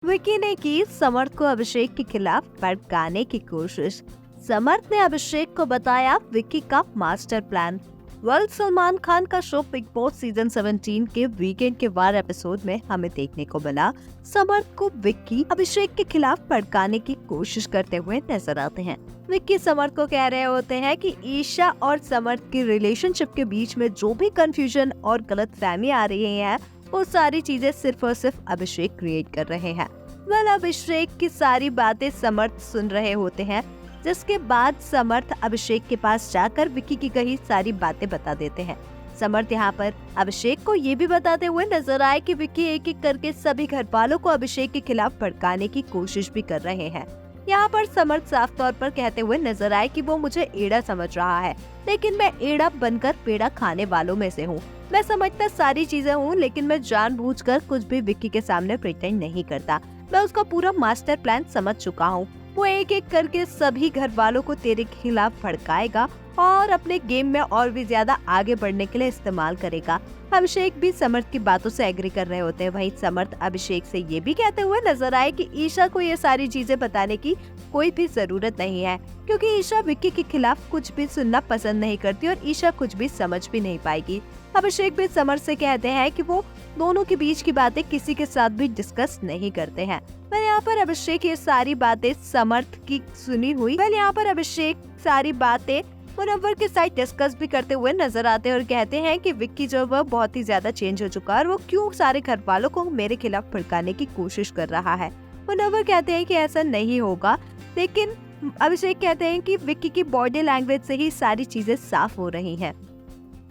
विकी ने की समर्थ को अभिषेक के खिलाफ भड़काने की कोशिश। समर्थ ने अभिषेक को बताया विकी का मास्टर प्लान। सलमान खान का शो बिग बॉस सीजन 17 के वीकेंड के वार एपिसोड में हमें देखने को मिला समर्थ को विक्की अभिषेक के खिलाफ भड़काने की कोशिश करते हुए नजर आते हैं। विक्की समर्थ को कह रहे होते हैं कि ईशा और समर्थ की रिलेशनशिप के बीच में जो भी कंफ्यूजन और गलतफहमी आ रही है वो सारी चीजें सिर्फ और सिर्फ अभिषेक क्रिएट कर रहे हैं। अभिषेक की सारी बातें समर्थ सुन रहे होते हैं, जिसके बाद समर्थ अभिषेक के पास जाकर विक्की की कही सारी बातें बता देते हैं। समर्थ यहाँ पर अभिषेक को ये भी बताते हुए नजर आए कि विक्की एक एक करके सभी घर वालों को अभिषेक के खिलाफ भड़काने की कोशिश भी कर रहे हैं। यहाँ पर समर्थ साफ तौर पर कहते हुए नजर आए कि वो मुझे एड़ा समझ रहा है, लेकिन मैं एड़ा बनकर पेड़ा खाने वालों में से हूँ। मैं समझता सारी चीजें हूँ, लेकिन मैं जानबूझकर कुछ भी विक्की के सामने प्रिटेंड नहीं करता। मैं उसका पूरा मास्टर प्लान समझ चुका हूँ। वो एक एक करके सभी घर वालों को तेरे खिलाफ भड़काएगा और अपने गेम में और भी ज्यादा आगे बढ़ने के लिए इस्तेमाल करेगा। अभिषेक भी समर्थ की बातों से एग्री कर रहे होते हैं। वहीं समर्थ अभिषेक से ये भी कहते हुए नजर आए कि ईशा को ये सारी चीजें बताने की कोई भी जरूरत नहीं है, क्योंकि ईशा विक्की के खिलाफ कुछ भी सुनना पसंद नहीं करती और ईशा कुछ भी समझ भी नहीं पाएगी। अभिषेक भी समर्थ से कहते हैं कि वो दोनों के बीच की बातें किसी के साथ भी डिस्कस नहीं करते हैं। पर यहाँ पर अभिषेक ये सारी बातें समर्थ की सुनी हुई यहाँ पर अभिषेक सारी बातें मुनव्वर के साथ डिस्कस भी करते हुए नजर आते हैं और कहते हैं कि विक्की जो वह बहुत ही ज्यादा चेंज हो चुका है और वो क्यों सारे घर वालों को मेरे खिलाफ भड़काने की कोशिश कर रहा है। मुनव्वर कहते हैं कि ऐसा नहीं होगा, लेकिन अभिषेक कहते हैं कि विक्की की बॉडी लैंग्वेज से ही सारी चीजें साफ हो रही हैं।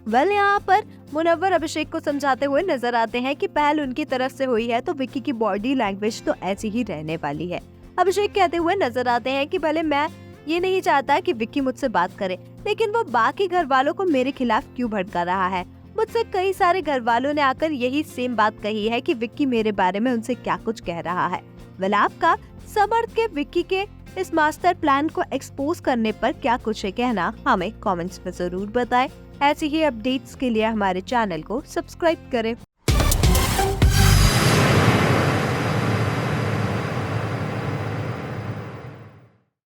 यहाँ पर मुनव्वर अभिषेक को समझाते हुए नजर आते हैं कि पहल उनकी तरफ से हुई है तो विक्की की बॉडी लैंग्वेज तो ऐसी ही रहने वाली है। अभिषेक कहते हुए नजर आते हैं कि भले मैं ये नहीं चाहता कि विक्की मुझसे बात करे, लेकिन वो बाकी घर वालों को मेरे खिलाफ क्यों भड़का रहा है। मुझसे कई सारे घर वालों ने आकर यही सेम बात कही है कि विक्की मेरे बारे में उनसे क्या कुछ कह रहा है। आपका समर्थ के विक्की के इस मास्टर प्लान को एक्सपोज करने पर क्या कुछ है कहना, हमें कमेंट्स में जरूर बताएं। ऐसी ही अपडेट्स के लिए हमारे चैनल को सब्सक्राइब करें।